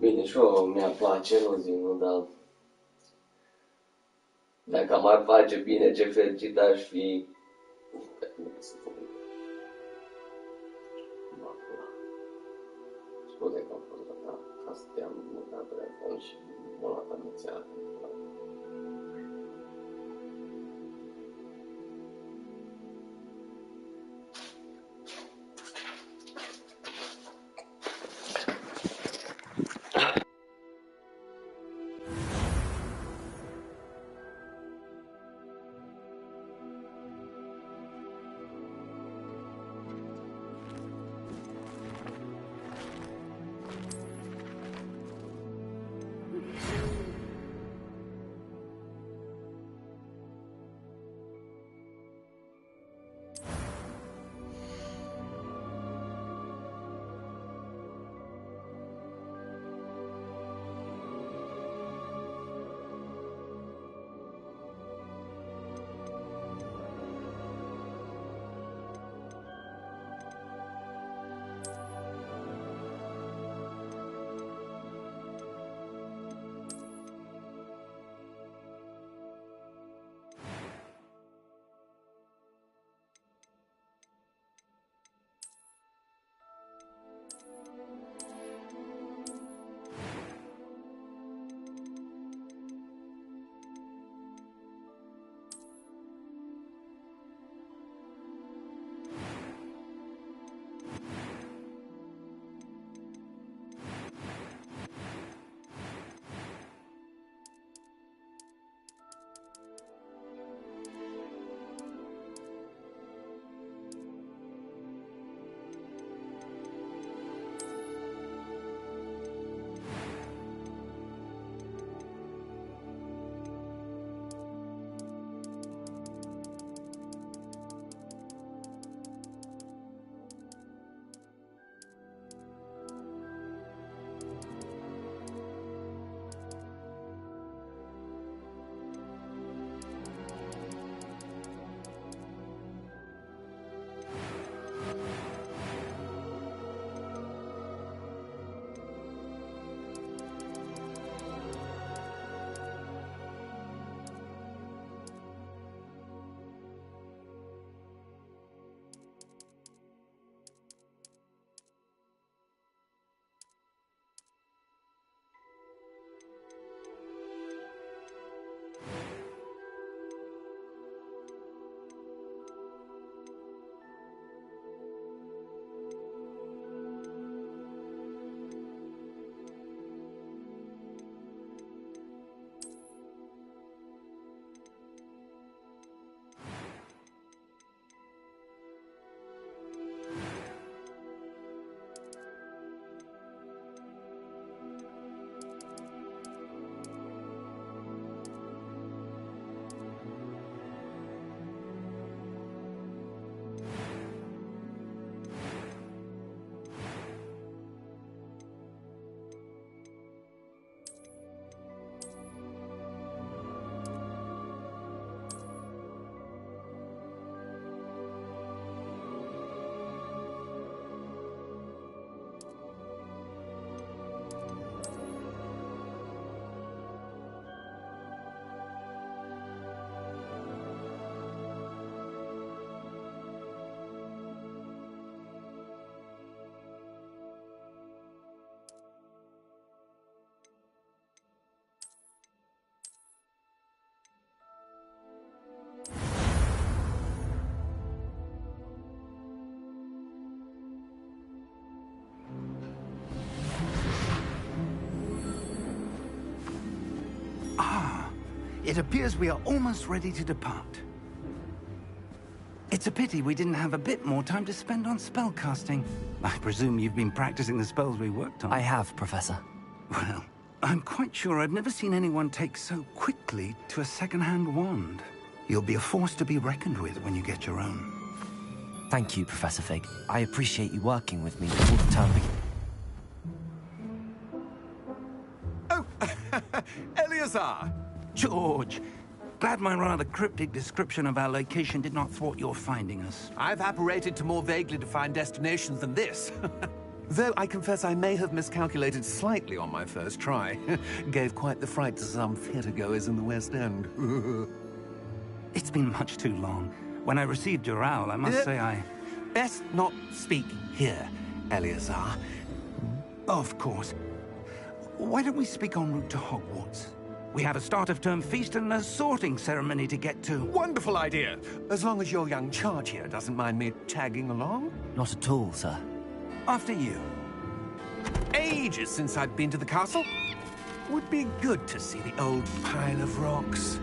Bine, și eu mi-ar place, nu zic, nu, dar dacă m-ar face bine, ce fericit aș fi. Scuze că am fost rătat, asta te-am mâncat prea mult și m-a luat amețeat. It appears we are almost ready to depart. It's a pity we didn't have a bit more time to spend on spellcasting. I presume you've been practicing the spells we worked on. I have, Professor. Well, I'm quite sure I've never seen anyone take so quickly to a second-hand wand. You'll be a force to be reckoned with when you get your own. Thank you, Professor Fig. I appreciate you working with me all the time. Oh, Eleazar! George, glad my rather cryptic description of our location did not thwart your finding us. I've apparated to more vaguely defined destinations than this. Though I confess I may have miscalculated slightly on my first try. Gave quite the fright to some theatre-goers in the West End. It's been much too long. When I received your owl, I must say I... Best not speak here, Eleazar. Of course. Why don't we speak en route to Hogwarts? We have a start-of-term feast and a sorting ceremony to get to. Wonderful idea! As long as your young charge here doesn't mind me tagging along. Not at all, sir. After you. Ages since I've been to the castle. Would be good to see the old pile of rocks.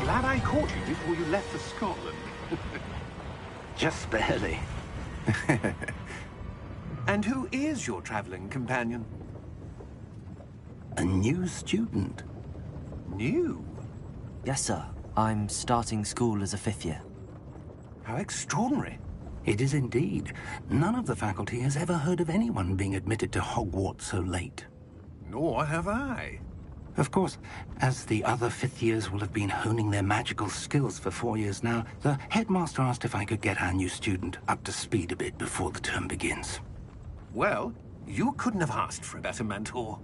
Glad I caught you before you left for Scotland. Just barely. And who is your traveling companion? A new student. New? Yes, sir. I'm starting school as a 5th year. How extraordinary. It is indeed. None of the faculty has ever heard of anyone being admitted to Hogwarts so late. Nor have I. Of course, as the other 5th years will have been honing their magical skills for 4 years now, the headmaster asked if I could get our new student up to speed a bit before the term begins. Well, you couldn't have asked for a better mentor.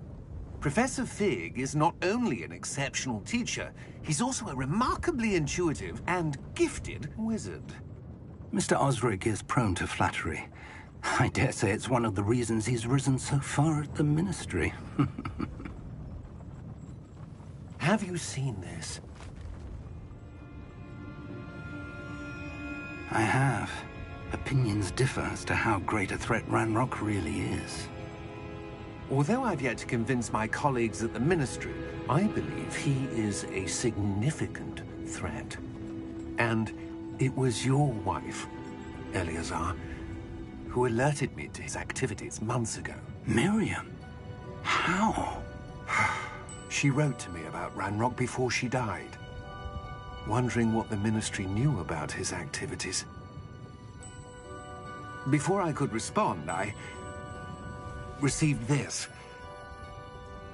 Professor Fig is not only an exceptional teacher, he's also a remarkably intuitive and gifted wizard. Mr. Osric is prone to flattery. I dare say it's one of the reasons he's risen so far at the Ministry. Have you seen this? I have. Opinions differ as to how great a threat Ranrock really is. Although I've yet to convince my colleagues at the Ministry, I believe he is a significant threat. And it was your wife, Eleazar, who alerted me to his activities months ago. Miriam? How? She wrote to me about Ranrock before she died, wondering what the Ministry knew about his activities. Before I could respond, I received this.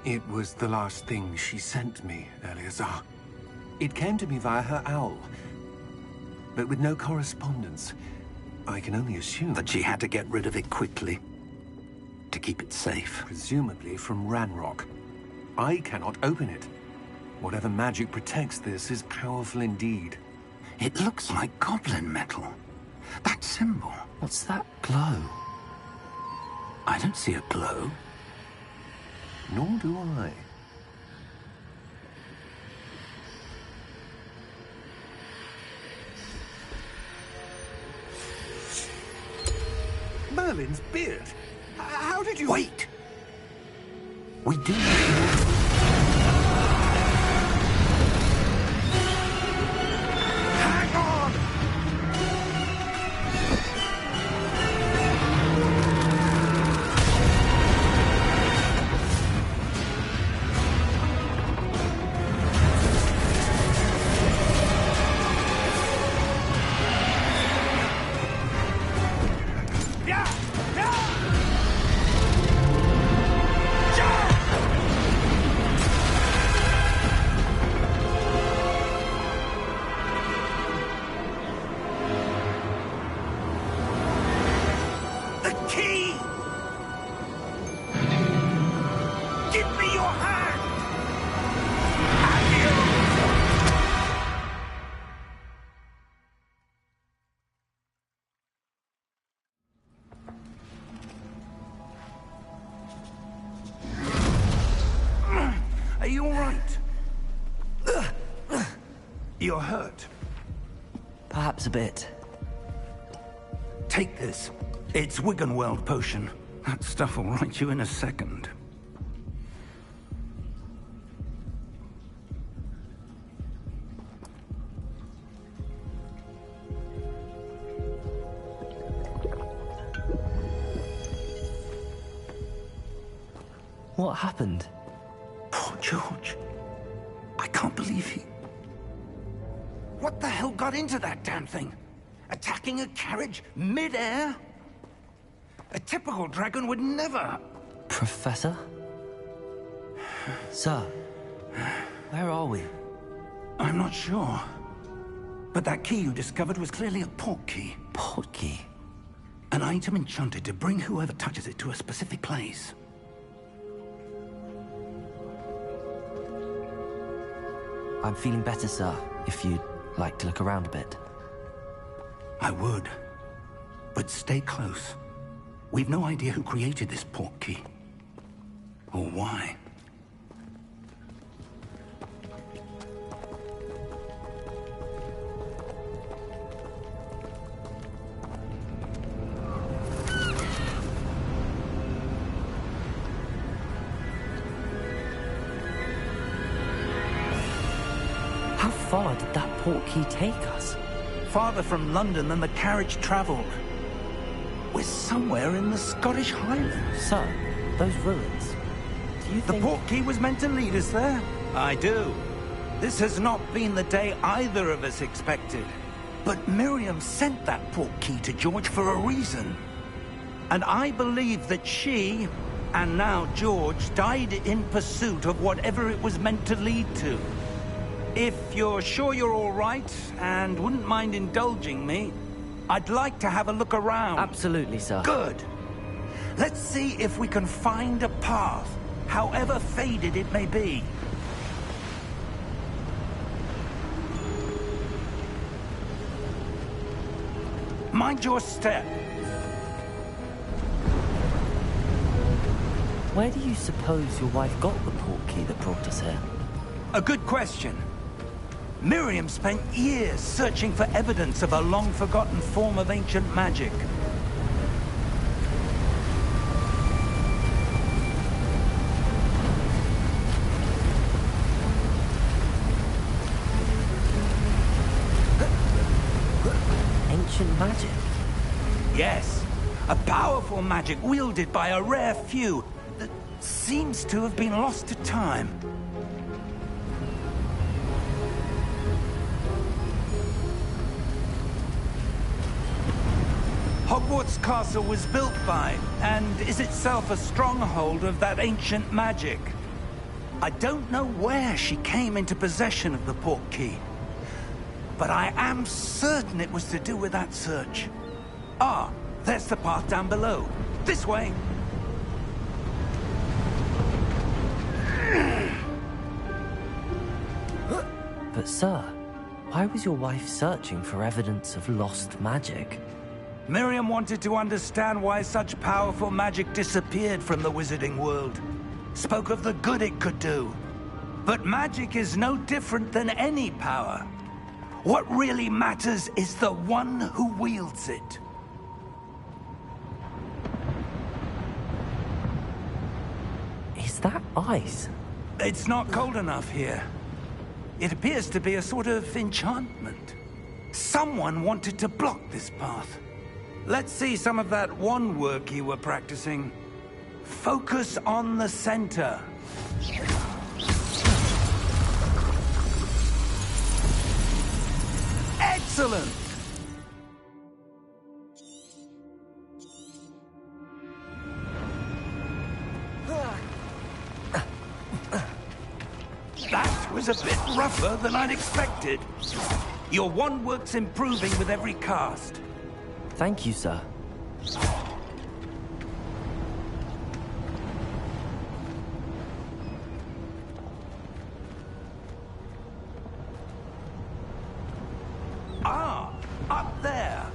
It was the last thing she sent me, Eleazar. It came to me via her owl, but with no correspondence. I can only assume That she had to get rid of it quickly, to keep it safe. presumably from Ranrock. I cannot open it. Whatever magic protects this is powerful indeed. It looks like goblin metal. That symbol. What's that glow? I don't see a glow. Nor do I. Merlin's beard? How did you... Wait! We do need more... Hang on! Yeah! Yeah! You're hurt. Perhaps a bit. Take this. It's Wiggenweld potion. That stuff will right you in a second. What happened? Poor George. I can't believe he... What the hell got into that damn thing? Attacking a carriage mid-air? A typical dragon would never... Professor? Sir, where are we? I'm not sure. But that key you discovered was clearly a port key. Port key? An item enchanted to bring whoever touches it to a specific place. I'm feeling better, sir, if you'd like to look around a bit. I would. But stay close. We've no idea who created this port key. Or why. How far did that port key take us? Farther from London than the carriage traveled. We're somewhere in the Scottish Highlands. Sir, those ruins. Do you The think... port key was meant to lead us there? I do. This has not been the day either of us expected. But Miriam sent that port key to George for a reason. And I believe that she, and now George, died in pursuit of whatever it was meant to lead to. If you're sure you're all right, and wouldn't mind indulging me, I'd like to have a look around. Absolutely, sir. Good. Let's see if we can find a path, however faded it may be. Mind your step. Where do you suppose your wife got the port key that brought us here? A good question. Miriam spent years searching for evidence of a long-forgotten form of ancient magic. Ancient magic? Yes, a powerful magic wielded by a rare few that seems to have been lost to time. Hogwarts Castle was built by, and is itself a stronghold of that ancient magic. I don't know where she came into possession of the port key, but I am certain it was to do with that search. Ah, there's the path down below. This way. But sir, why was your wife searching for evidence of lost magic? Miriam wanted to understand why such powerful magic disappeared from the wizarding world. Spoke of the good it could do. But magic is no different than any power. What really matters is the one who wields it. Is that ice? It's not cold enough here. It appears to be a sort of enchantment. Someone wanted to block this path. Let's see some of that wand work you were practicing. Focus on the center. Excellent! That was a bit rougher than I'd expected. Your wand work's improving with every cast. Thank you, sir. Ah, up there.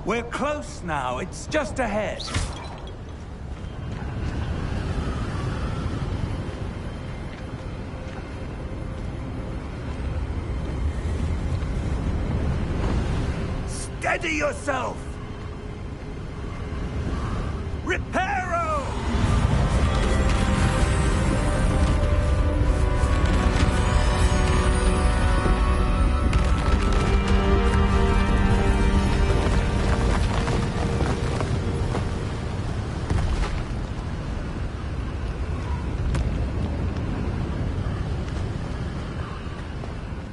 We're close now. It's just ahead. Steady yourself! Reparo!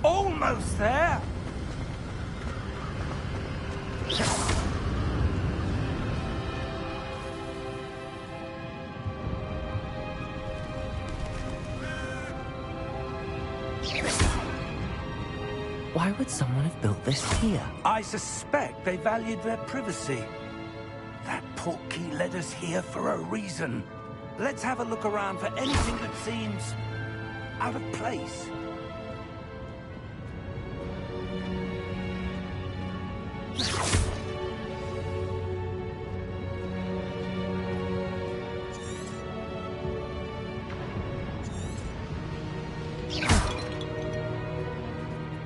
Almost there! Why would someone have built this here? I suspect they valued their privacy. That portkey led us here for a reason. Let's have a look around for anything that seems out of place.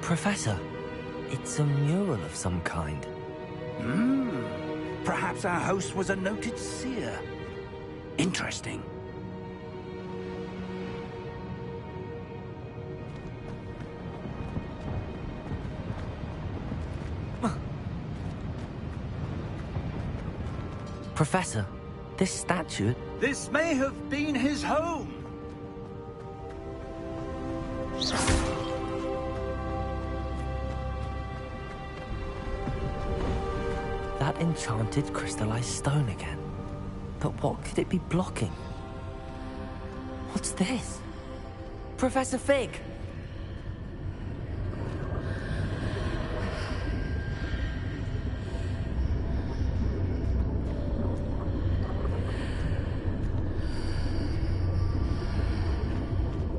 Professor, it's a mural of some kind. Perhaps our host was a noted seer. Interesting. Professor, this statue... This may have been his home. That enchanted crystallized stone again. But what could it be blocking? What's this? Professor Fig!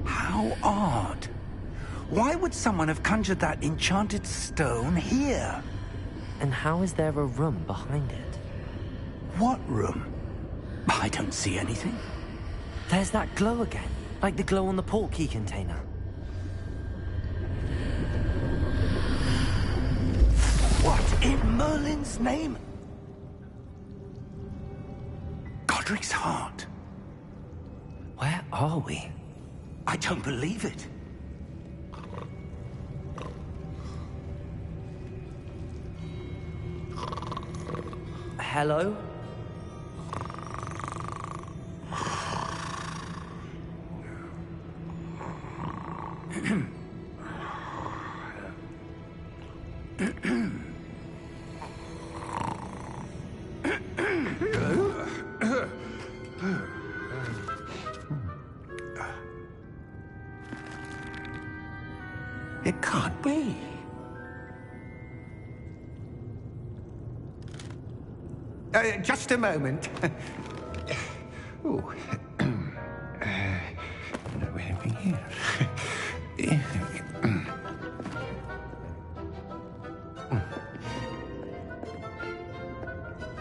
How odd. Why would someone have conjured that enchanted stone here? And how is there a room behind it? What room? I don't see anything. There's that glow again, like the glow on the portkey container. What in Merlin's name? Godric's heart. Where are we? I don't believe it. Hello? It can't be. Just a moment. Oh. Anything here?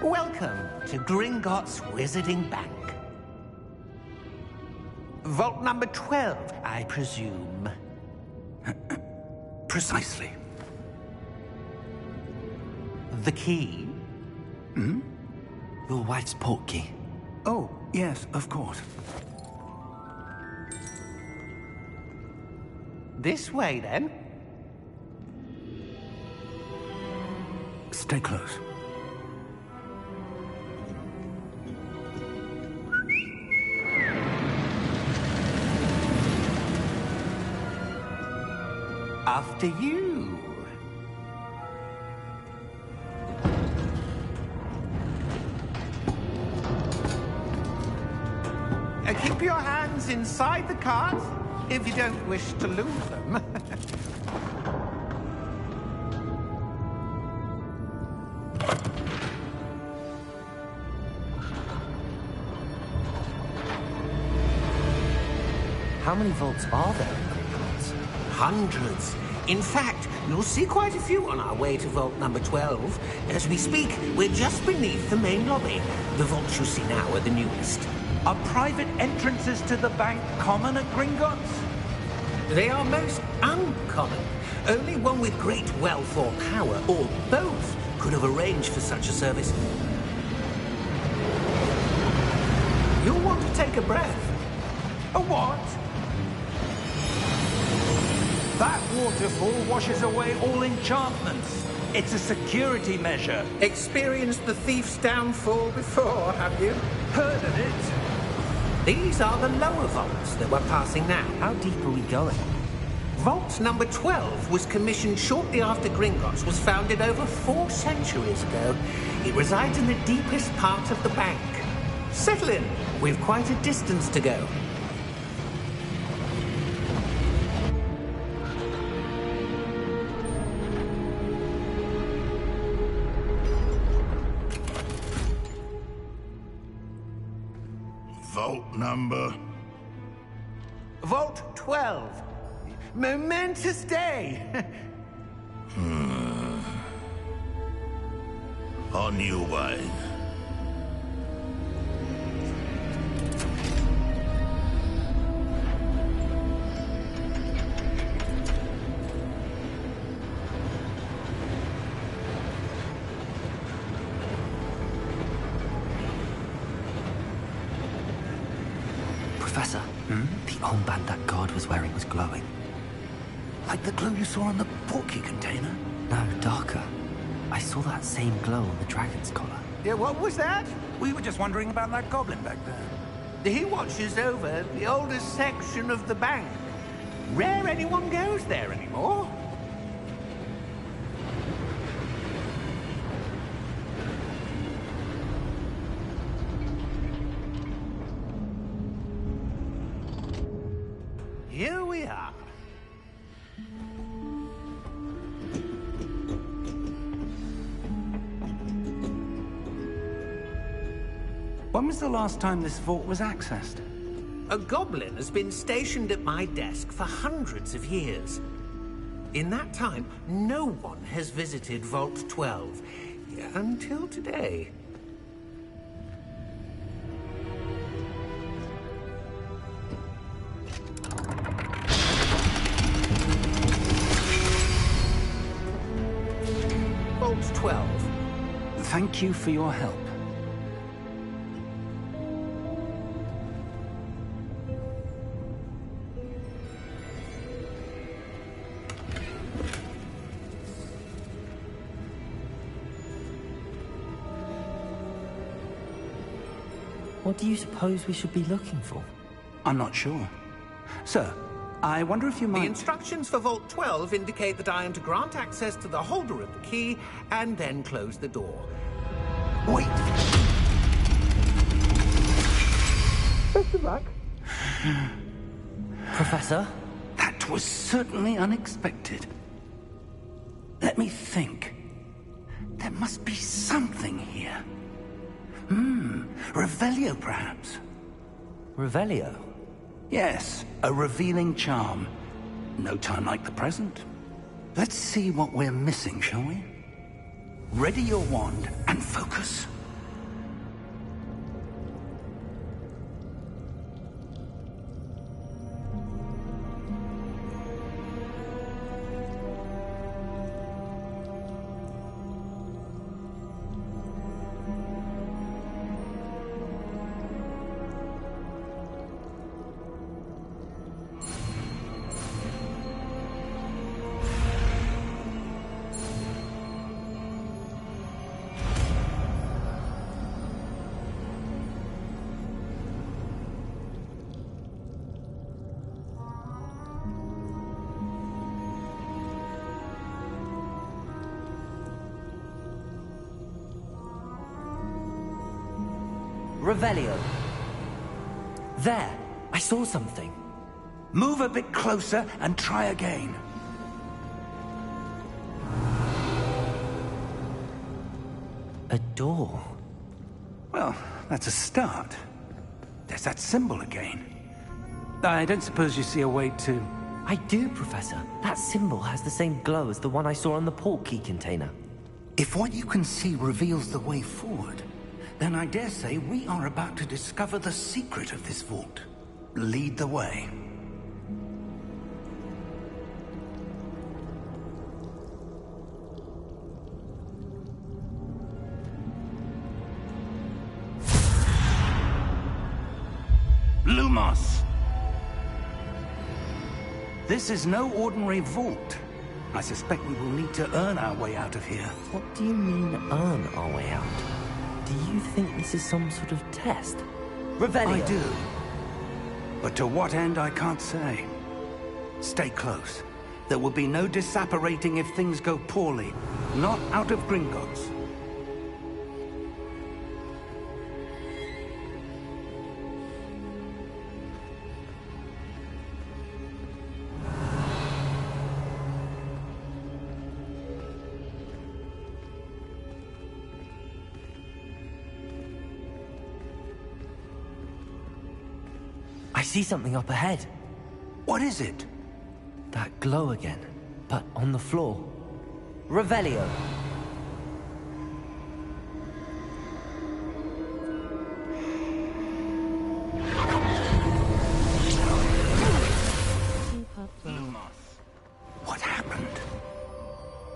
Welcome to Gringotts Wizarding Bank. Vault number 12, I presume. Precisely. The key? Your wife's portkey. Oh, yes, of course. This way, then. Stay close. After you. Keep your hands inside the cart if you don't wish to lose them. How many vaults are there in Gringotts? Hundreds. In fact, you'll see quite a few on our way to Vault number 12. As we speak, we're just beneath the main lobby. The vaults you see now are the newest. Are private entrances to the bank common at Gringotts? They are most uncommon. Only one with great wealth or power, or both, could have arranged for such a service. You'll want to take a breath. A what? That waterfall washes away all enchantments. It's a security measure. Experienced the thief's downfall before, have you? Heard of it? These are the lower vaults that we're passing now. How deep are we going? Vault number 12 was commissioned shortly after Gringotts was founded over 4 centuries ago. It resides in the deepest part of the bank. Settle in. We've quite a distance to go. Vault number? Vault 12. Momentous day. A new wine. Professor, the armband that guard was wearing was glowing. Like the glow you saw on the portkey container? No, darker. I saw that same glow on the dragon's collar. Yeah, what was that? We were just wondering about that goblin back there. He watches over the oldest section of the bank. Rare anyone goes there anymore. Here we are. When was the last time this vault was accessed? A goblin has been stationed at my desk for hundreds of years. In that time, no one has visited Vault 12. Until today. Vault 12. Thank you for your help. What do you suppose we should be looking for? I'm not sure. Sir, I wonder if you The might... instructions for Vault 12 indicate that I am to grant access to the holder of the key and then close the door. Wait! Best of luck. Professor? That was certainly unexpected. Let me think. There must be something here. Revelio, perhaps? Revelio? Yes, a revealing charm. No time like the present. Let's see what we're missing, shall we? Ready your wand and focus. Revelio. There! I saw something. Move a bit closer and try again. A door. Well, that's a start. There's that symbol again. I don't suppose you see a way to... I do, Professor. That symbol has the same glow as the one I saw on the port key container. If what you can see reveals the way forward, then I dare say we are about to discover the secret of this vault. Lead the way. Lumos! This is no ordinary vault. I suspect we will need to earn our way out of here. What do you mean, earn our way out? Do you think this is some sort of test? Revelio! I do. But to what end, I can't say. Stay close. There will be no disapparating if things go poorly. Not out of Gringotts. I see something up ahead. What is it? That glow again, but on the floor. Revelio! What happened?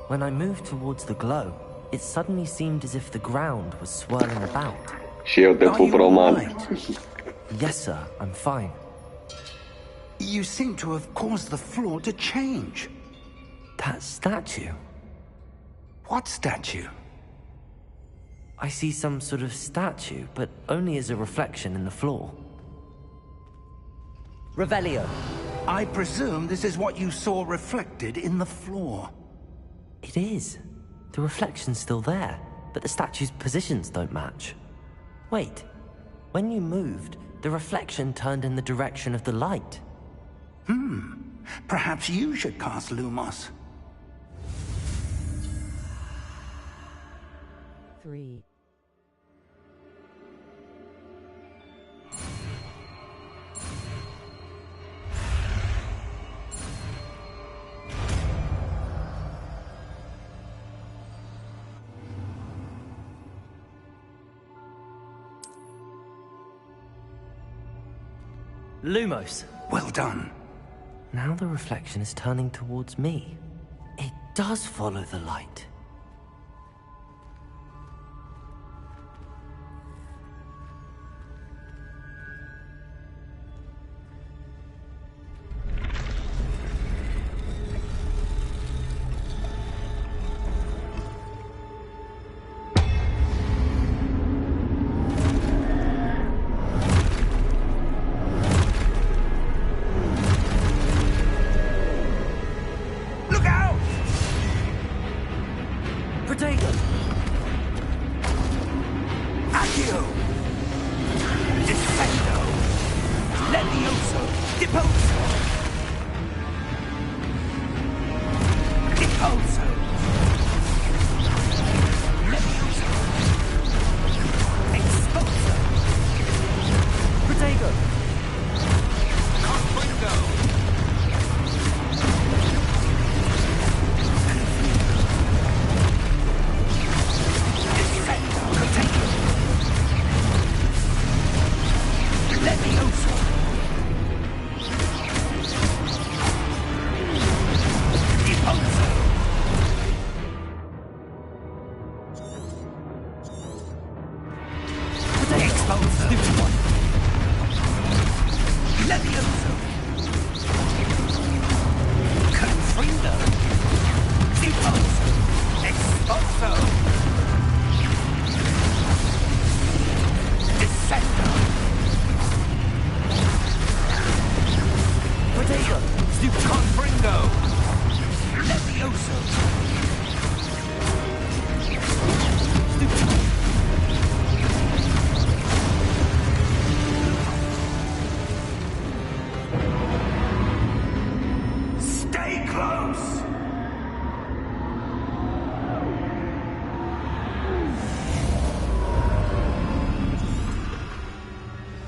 When I moved towards the glow, it suddenly seemed as if the ground was swirling about. Și eu te pup roman. Yes, sir, I'm fine. You seem to have caused the floor to change. That statue? What statue? I see some sort of statue, but only as a reflection in the floor. Revelio! I presume this is what you saw reflected in the floor. It is. The reflection's still there, but the statue's positions don't match. Wait, when you moved, the reflection turned in the direction of the light. Perhaps you should cast Lumos. 3. Lumos! Well done. Now the reflection is turning towards me. It does follow the light.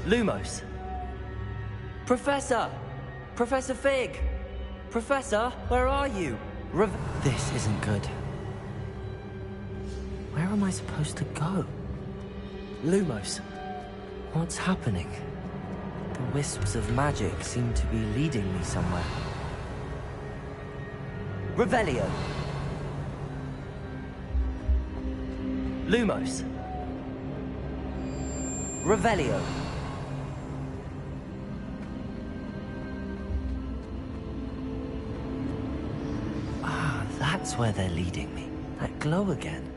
Lumos. Professor! Professor Fig! Professor, where are you? This isn't good. Where am I supposed to go? Lumos, what's happening? The wisps of magic seem to be leading me somewhere. Revelio. Lumos. Revelio. Ah, that's where they're leading me. That glow again.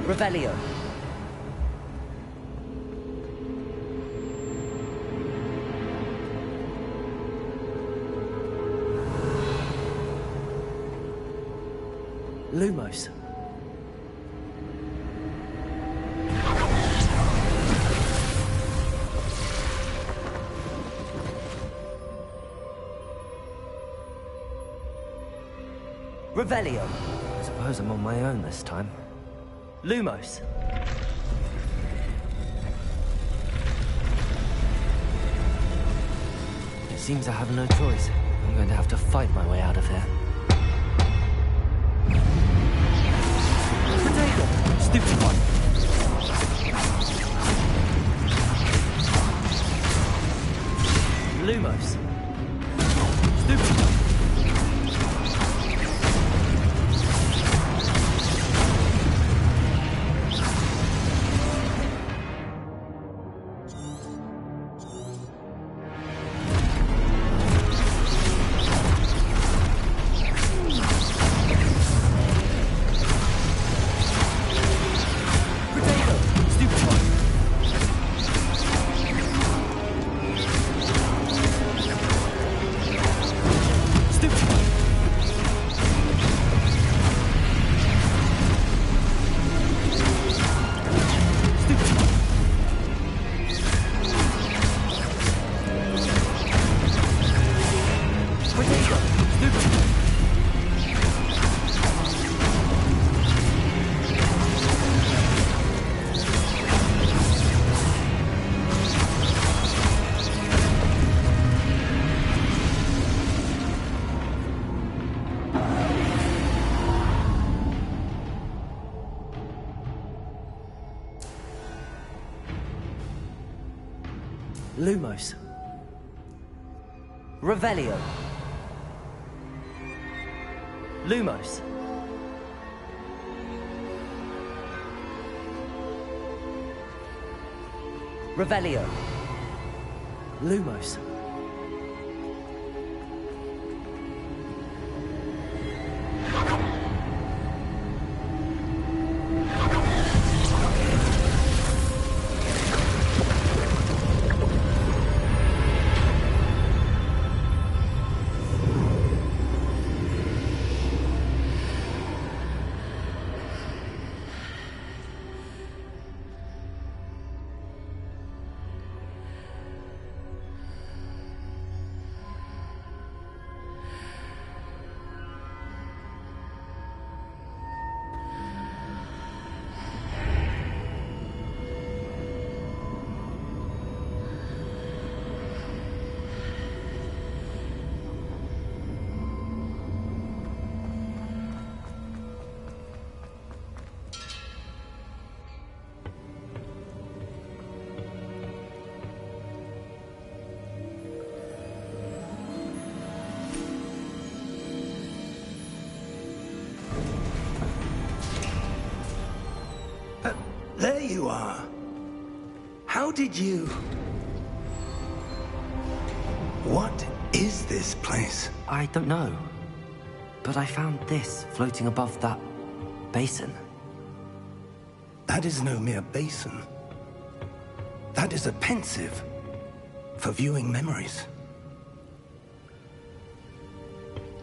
Revelio. Lumos. Revelio. I suppose I'm on my own this time. Lumos. It seems I have no choice. I'm going to have to fight my way out of here. Potato! Stupid one! Lumos. Stupid one! Lumos. Revelio. Lumos. Revelio. Lumos. There you are. How did you... What is this place? I don't know. But I found this floating above that basin. That is no mere basin. That is a pensive for viewing memories.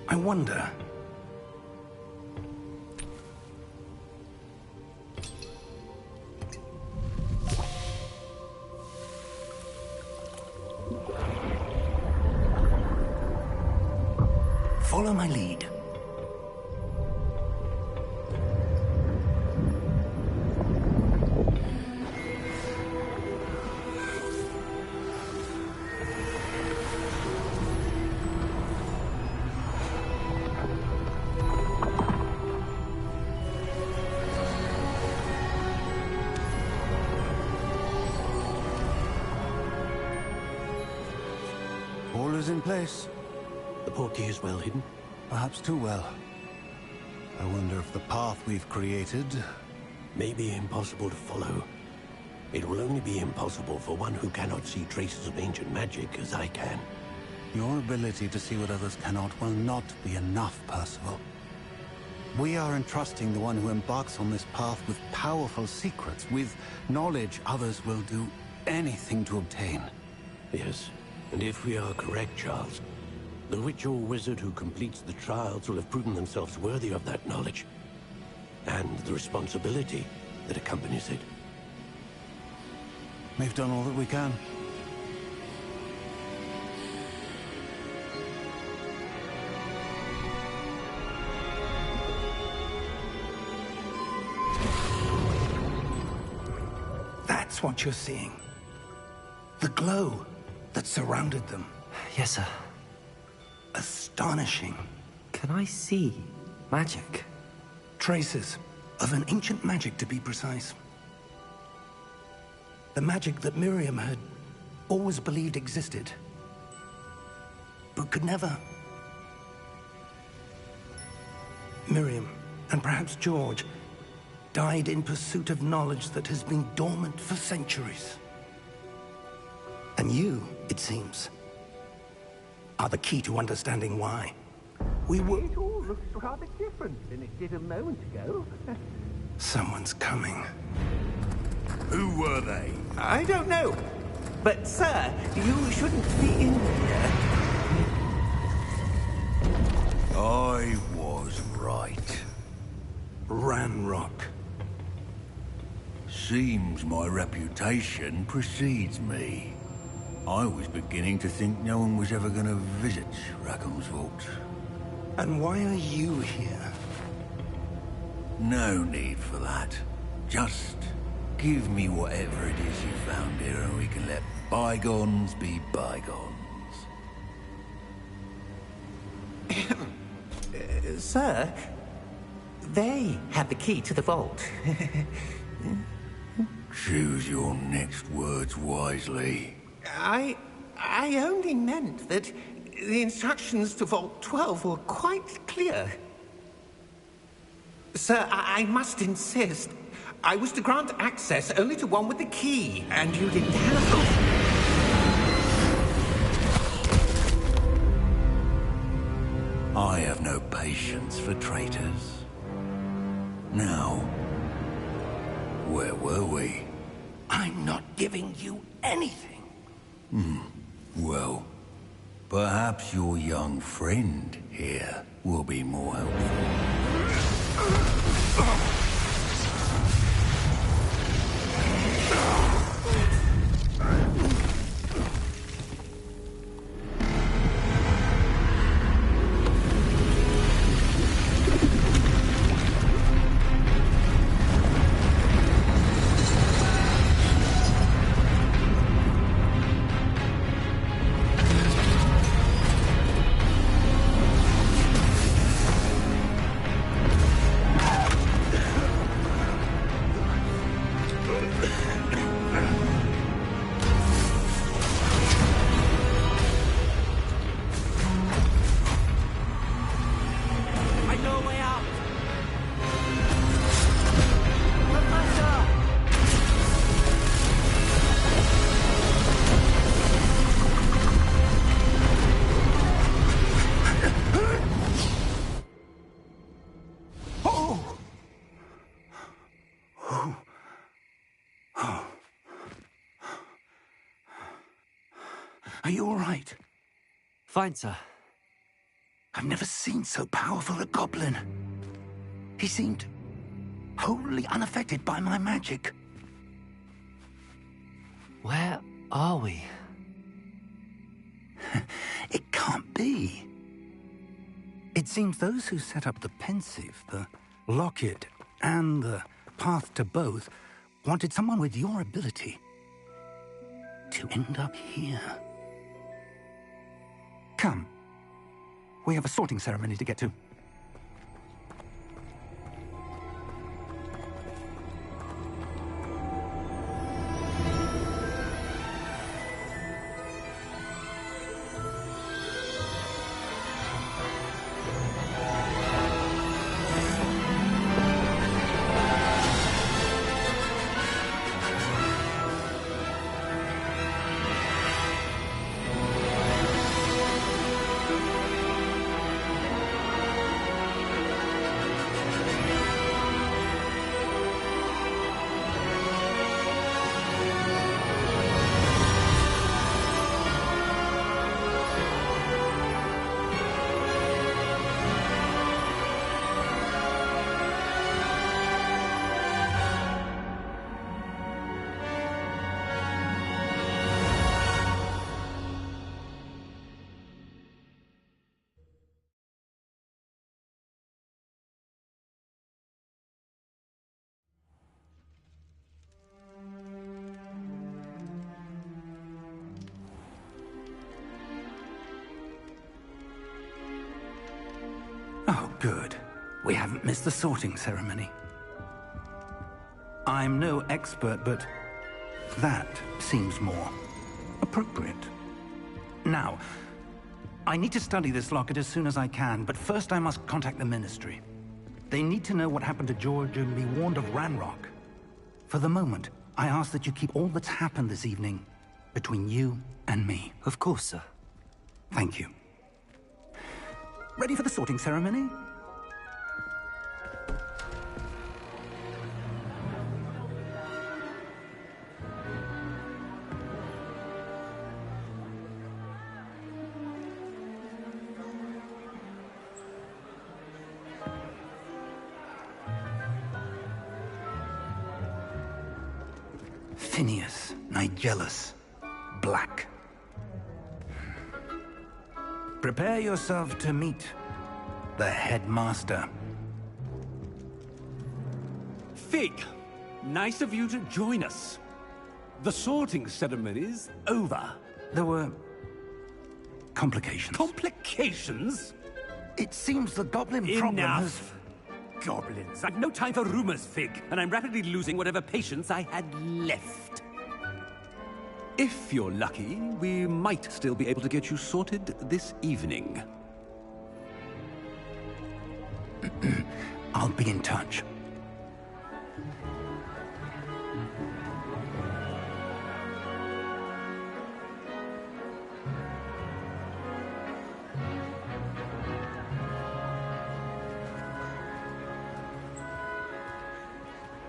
I wonder... Follow my lead. in place. The portkey is well hidden? Perhaps too well. I wonder if the path we've created... may be impossible to follow. It will only be impossible for one who cannot see traces of ancient magic as I can. Your ability to see what others cannot will not be enough, Percival. We are entrusting the one who embarks on this path with powerful secrets, with knowledge others will do anything to obtain. Yes, and if we are correct, Charles, the witch or wizard who completes the trials will have proven themselves worthy of that knowledge, and the responsibility that accompanies it. We've done all that we can. That's what you're seeing. The glow that surrounded them. Yes, sir. Astonishing. Can I see magic? Traces of an ancient magic, to be precise. The magic that Miriam had always believed existed, but could never. Miriam, and perhaps George, died in pursuit of knowledge that has been dormant for centuries. And you, it seems, are the key to understanding why. We were... It all looks rather different than it did a moment ago. Someone's coming. Who were they? I don't know. But, sir, you shouldn't be in here. I was right. Ranrock. Seems my reputation precedes me. I was beginning to think no one was ever going to visit Rackham's vault. And why are you here? No need for that. Just give me whatever it is you found here and we can let bygones be bygones. Sir, they have the key to the vault. Choose your next words wisely. I only meant that the instructions to Vault 12 were quite clear. Sir, I must insist. I was to grant access only to one with the key, and you didn't have... I have no patience for traitors. Now, where were we? I'm not giving you anything. Well, perhaps your young friend here will be more helpful. Are you all right? Fine, sir. I've never seen so powerful a goblin. He seemed wholly unaffected by my magic. Where are we? It can't be. It seems those who set up the pensive, the locket, and the path to both wanted someone with your ability to end up here. Come. We have a sorting ceremony to get to. Oh, good. We haven't missed the sorting ceremony. I'm no expert, but that seems more appropriate. Now, I need to study this locket as soon as I can, but first I must contact the Ministry. They need to know what happened to George and be warned of Ranrock. For the moment, I ask that you keep all that's happened this evening between you and me. Of course, sir. Thank you. Ready for the sorting ceremony? Phineas, Nigellus, Black. Prepare yourself to meet the headmaster. Fig, nice of you to join us. The sorting ceremony's over. There were complications. Complications? It seems the goblin problem has... Enough! Goblins. I've no time for rumors, Fig, and I'm rapidly losing whatever patience I had left. If you're lucky, we might still be able to get you sorted this evening. I'll be in touch.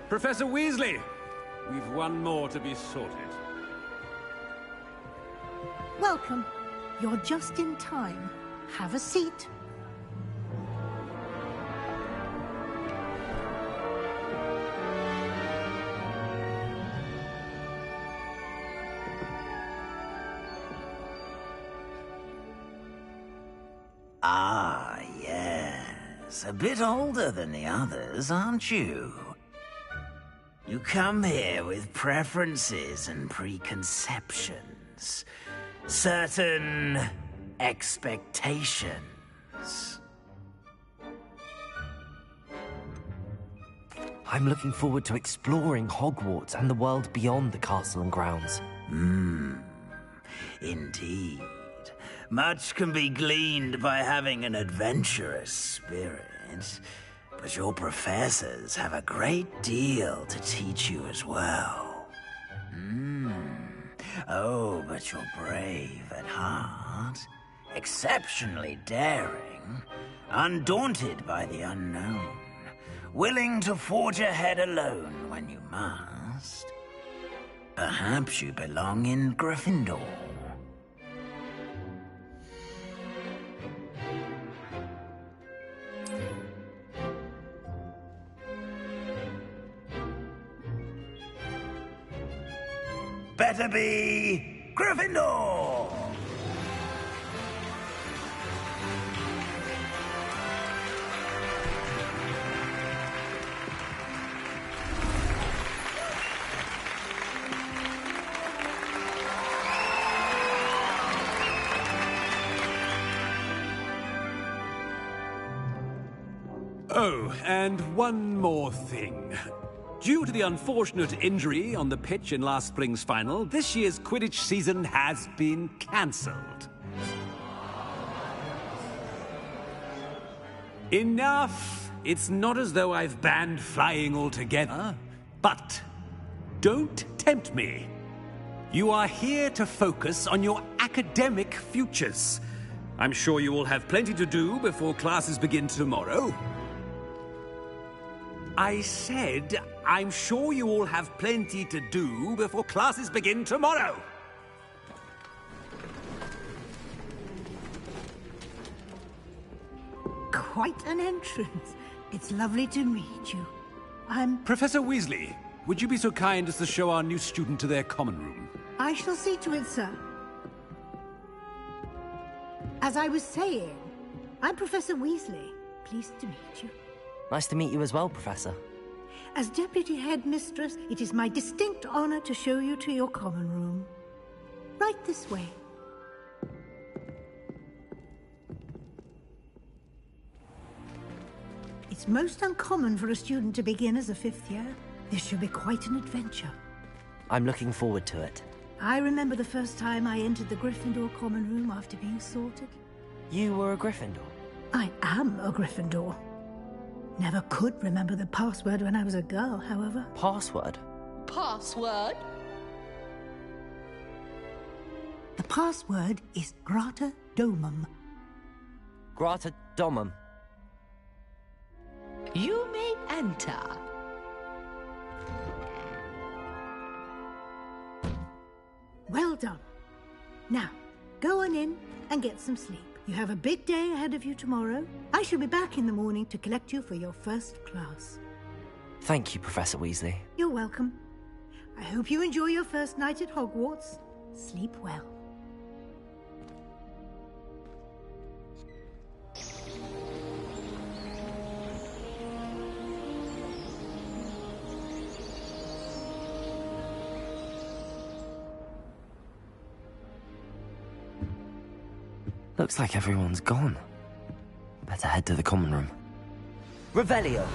Professor Weasley, we've one more to be sorted. Welcome. You're just in time. Have a seat. Ah, yes. A bit older than the others, aren't you? You come here with preferences and preconceptions. Certain expectations. I'm looking forward to exploring Hogwarts and the world beyond the castle and grounds. Indeed. Much can be gleaned by having an adventurous spirit, but your professors have a great deal to teach you as well. Oh, but you're brave at heart, exceptionally daring, undaunted by the unknown, willing to forge ahead alone when you must. Perhaps you belong in Gryffindor. Better be Gryffindor! Oh, and one more thing. Due to the unfortunate injury on the pitch in last spring's final, this year's Quidditch season has been cancelled. Enough! It's not as though I've banned flying altogether. But don't tempt me. You are here to focus on your academic futures. I'm sure you will have plenty to do before classes begin tomorrow. I said, I'm sure you all have plenty to do before classes begin tomorrow. Quite an entrance. It's lovely to meet you. Professor Weasley, would you be so kind as to show our new student to their common room? I shall see to it, sir. As I was saying, I'm Professor Weasley. Pleased to meet you. Nice to meet you as well, Professor. As Deputy Headmistress, it is my distinct honor to show you to your common room. Right this way. It's most uncommon for a student to begin as a 5th year. This should be quite an adventure. I'm looking forward to it. I remember the first time I entered the Gryffindor common room after being sorted. You were a Gryffindor? I am a Gryffindor. Never could remember the password when I was a girl, however. Password? Password? The password is Grata Domum. Grata Domum. You may enter. Well done. Now, go on in and get some sleep. You have a big day ahead of you tomorrow. I shall be back in the morning to collect you for your first class. Thank you, Professor Weasley. You're welcome. I hope you enjoy your first night at Hogwarts. Sleep well. Looks like everyone's gone. Better head to the common room. Revelio!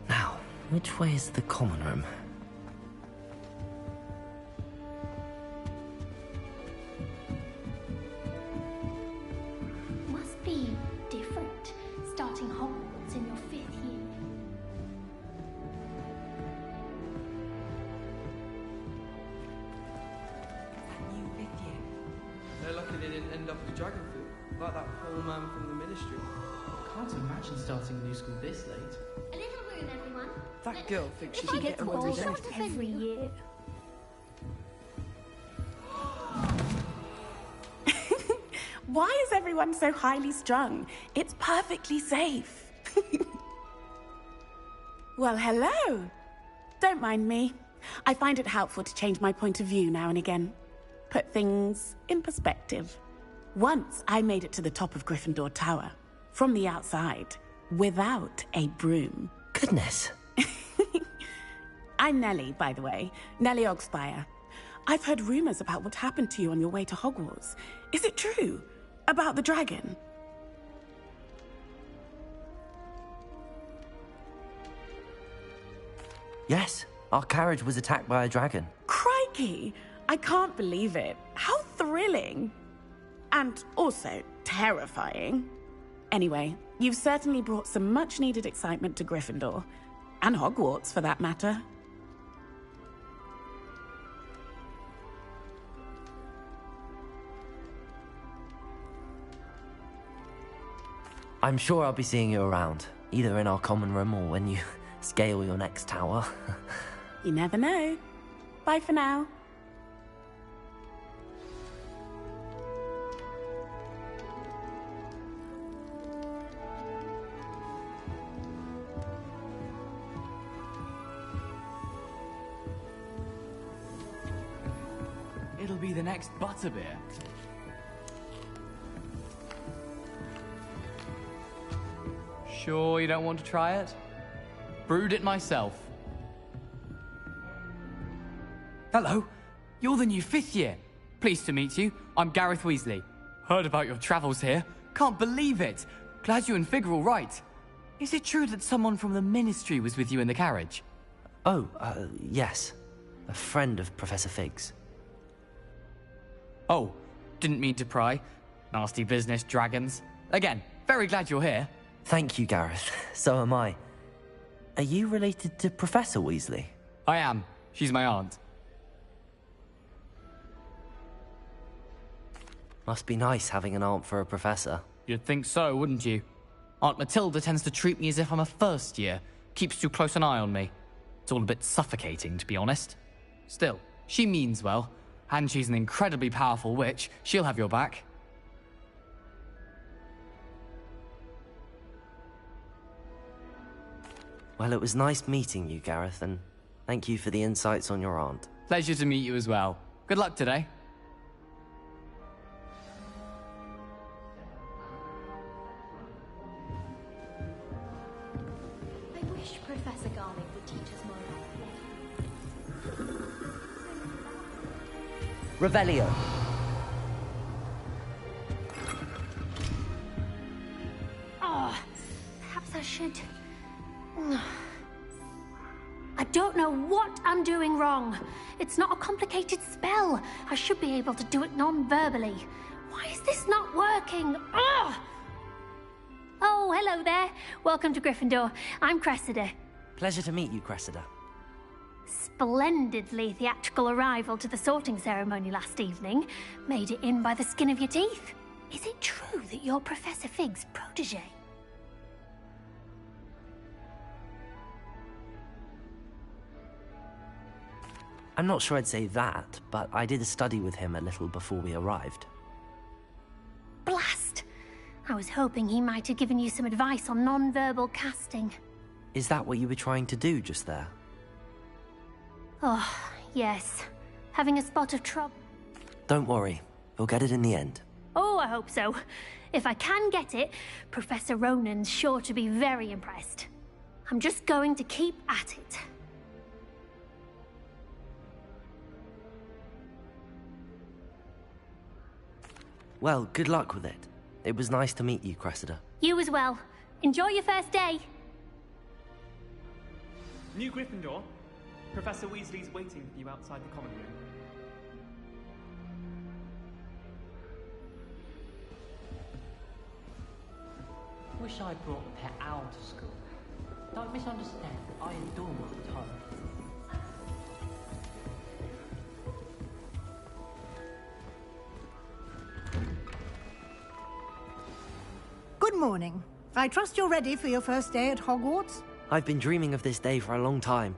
Now, which way is the common room? Must be different, starting Hogwarts in your 5th year. New 5th year. They're lucky they didn't end up at the Dragonfield, like that poor man from the Ministry. Can't imagine starting a new school this late. A little room, everyone. That girl thinks she If I can get get away with involved anything. every year. Why is everyone so highly strung? It's perfectly safe. Well, hello. Don't mind me. I find it helpful to change my point of view now and again. Put things in perspective. Once I made it to the top of Gryffindor Tower, from the outside, without a broom. Goodness. I'm Nellie, by the way. Nellie Ogspire. I've heard rumors about what happened to you on your way to Hogwarts. Is it true? About the dragon? Yes, our carriage was attacked by a dragon. Crikey! I can't believe it. How thrilling! And also terrifying. Anyway, you've certainly brought some much-needed excitement to Gryffindor. And Hogwarts, for that matter. I'm sure I'll be seeing you around, either in our common room or when you scale your next tower. You never know. Bye for now. It'll be the next butterbeer. Sure you don't want to try it? Brewed it myself. Hello, you're the new 5th year. Pleased to meet you. I'm Gareth Weasley. Heard about your travels here. Can't believe it. Glad you and Fig are all right. Is it true that someone from the Ministry was with you in the carriage? Oh, yes. A friend of Professor Fig's. Oh, didn't mean to pry. Nasty business, dragons. Again, very glad you're here. Thank you, Gareth. So am I. Are you related to Professor Weasley? I am. She's my aunt. Must be nice having an aunt for a professor. You'd think so, wouldn't you? Aunt Matilda tends to treat me as if I'm a first year. Keeps too close an eye on me. It's all a bit suffocating, to be honest. Still, she means well. And she's an incredibly powerful witch. She'll have your back. Well, it was nice meeting you, Gareth, and thank you for the insights on your aunt. Pleasure to meet you as well. Good luck today. I wish Professor Garlick would teach us more about Revelio. Oh, perhaps I should... I don't know what I'm doing wrong. It's not a complicated spell. I should be able to do it non-verbally. Why is this not working? Ugh! Oh, hello there. Welcome to Gryffindor. I'm Cressida. Pleasure to meet you, Cressida. Splendidly theatrical arrival to the sorting ceremony last evening. Made it in by the skin of your teeth. Is it true that you're Professor Fig's protege? I'm not sure I'd say that, but I did study with him a little before we arrived. Blast! I was hoping he might have given you some advice on non-verbal casting. Is that what you were trying to do just there? Oh, yes. Having a spot of trouble. Don't worry, you'll get it in the end. Oh, I hope so. If I can get it, Professor Ronan's sure to be very impressed. I'm just going to keep at it. Well, good luck with it. It was nice to meet you, Cressida. You as well. Enjoy your first day. New Gryffindor. Professor Weasley's waiting for you outside the common room. Wish I brought a pet owl to school. Don't misunderstand. I adore my toad. Good morning. I trust you're ready for your first day at Hogwarts? I've been dreaming of this day for a long time.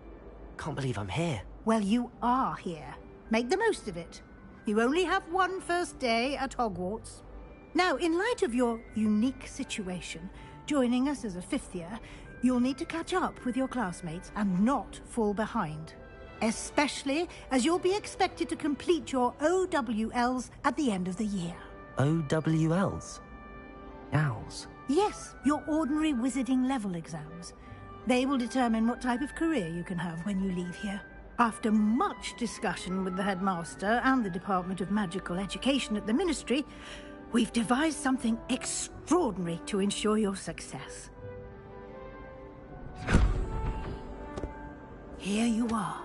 Can't believe I'm here. Well, you are here. Make the most of it. You only have one first day at Hogwarts. Now, in light of your unique situation, joining us as a fifth year, you'll need to catch up with your classmates and not fall behind. Especially as you'll be expected to complete your OWLs at the end of the year. OWLs? Owls? Yes, your ordinary wizarding level exams. They will determine what type of career you can have when you leave here. After much discussion with the headmaster and the Department of Magical Education at the Ministry, we've devised something extraordinary to ensure your success. Here you are.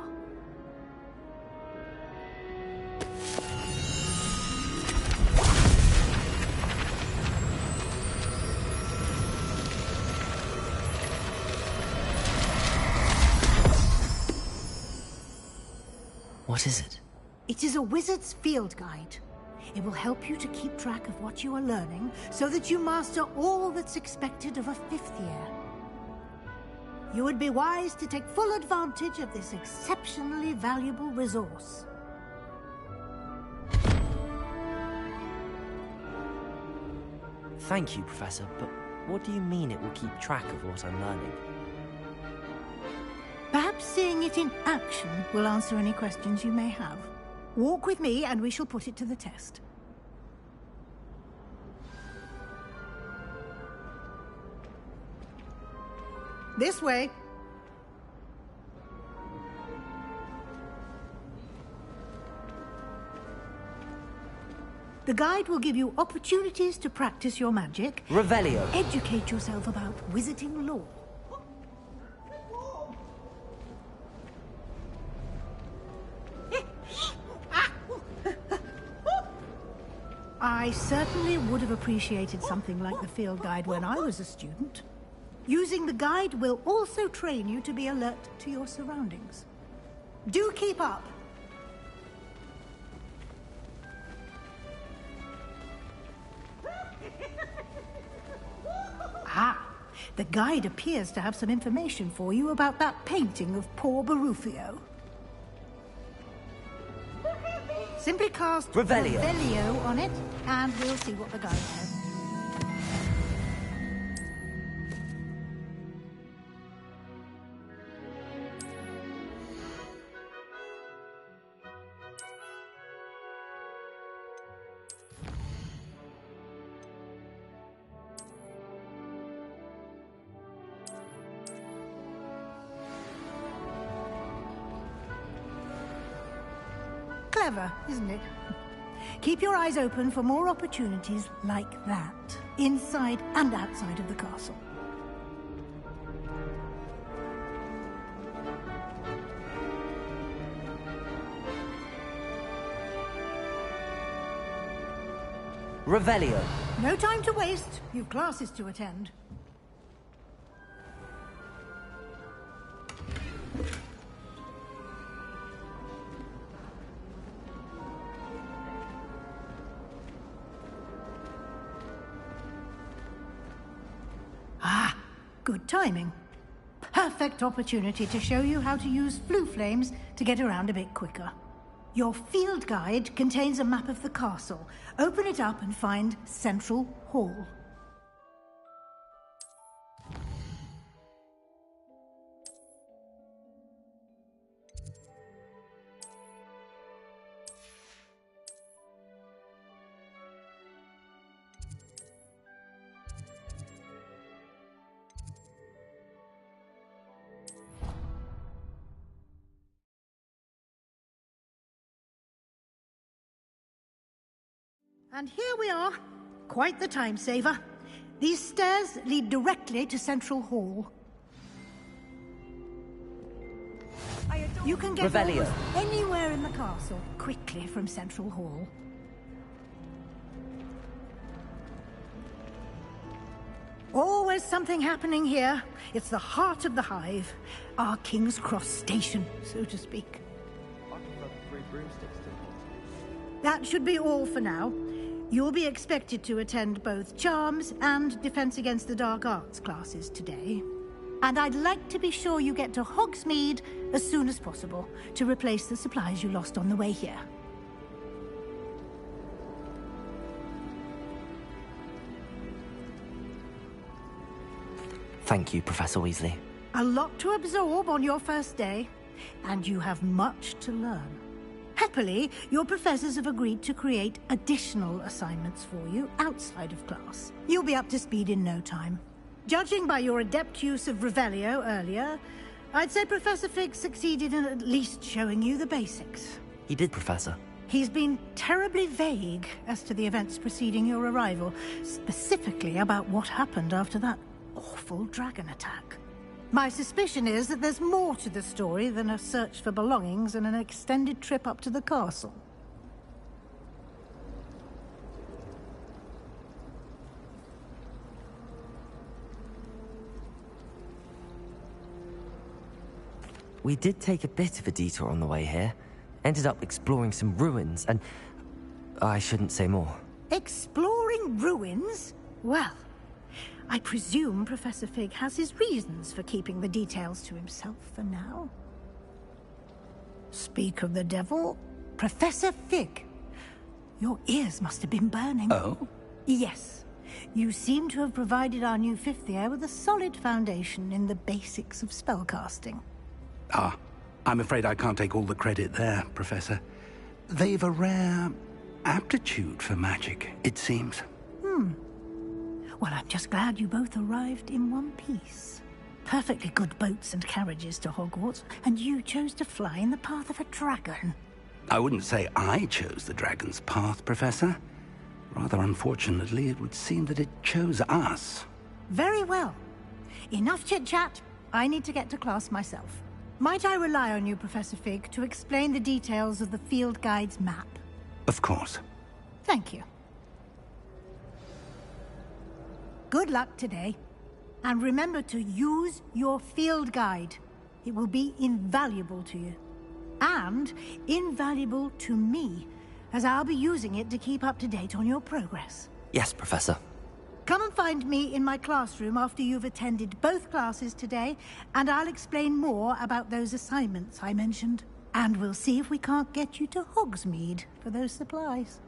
What is it? It is a wizard's field guide. It will help you to keep track of what you are learning so that you master all that's expected of a fifth year. You would be wise to take full advantage of this exceptionally valuable resource. Thank you, Professor, but what do you mean it will keep track of what I'm learning? Perhaps seeing it in action will answer any questions you may have. Walk with me and we shall put it to the test. This way. The guide will give you opportunities to practice your magic. Revelio. Educate yourself about wizarding lore. I certainly would have appreciated something like the field guide when I was a student. Using the guide will also train you to be alert to your surroundings. Do keep up! Ah, the guide appears to have some information for you about that painting of poor Barufio. Simply cast Revelio on it, and we'll see what the guide says. clever, isn't it? Keep your eyes open for more opportunities like that, inside and outside of the castle. Revelio. No time to waste. You've classes to attend. Ah, good timing. Perfect opportunity to show you how to use flue flames to get around a bit quicker. Your field guide contains a map of the castle. Open it up and find Central Hall. And here we are. Quite the time saver. These stairs lead directly to Central Hall. You can get almost anywhere in the castle quickly from Central Hall. Always something happening here. It's the heart of the hive. Our King's Cross station, so to speak. I prefer the 3 broomsticks to the That should be all for now. You'll be expected to attend both Charms and Defense Against the Dark Arts classes today. And I'd like to be sure you get to Hogsmeade as soon as possible to replace the supplies you lost on the way here. Thank you, Professor Weasley. A lot to absorb on your first day, and you have much to learn. Happily, your professors have agreed to create additional assignments for you outside of class. You'll be up to speed in no time. Judging by your adept use of Revelio earlier, I'd say Professor Fig succeeded in at least showing you the basics. He did, Professor. He's been terribly vague as to the events preceding your arrival, specifically about what happened after that awful dragon attack. My suspicion is that there's more to the story than a search for belongings and an extended trip up to the castle. We did take a bit of a detour on the way here. Ended up exploring some ruins, and I shouldn't say more. Exploring ruins? Well, I presume Professor Fig has his reasons for keeping the details to himself for now. Speak of the devil, Professor Fig. Your ears must have been burning. Oh? Yes. You seem to have provided our new 5th year with a solid foundation in the basics of spellcasting. Ah, I'm afraid I can't take all the credit there, Professor. They've a rare aptitude for magic, it seems. Well, I'm just glad you both arrived in one piece. Perfectly good boats and carriages to Hogwarts, and you chose to fly in the path of a dragon. I wouldn't say I chose the dragon's path, Professor. Rather unfortunately, it would seem that it chose us. Very well. Enough chit-chat. I need to get to class myself. Might I rely on you, Professor Fig, to explain the details of the field guide's map? Of course. Thank you. Good luck today. And remember to use your field guide. It will be invaluable to you. And invaluable to me, as I'll be using it to keep up to date on your progress. Yes, Professor. Come and find me in my classroom after you've attended both classes today, and I'll explain more about those assignments I mentioned. And we'll see if we can't get you to Hogsmeade for those supplies.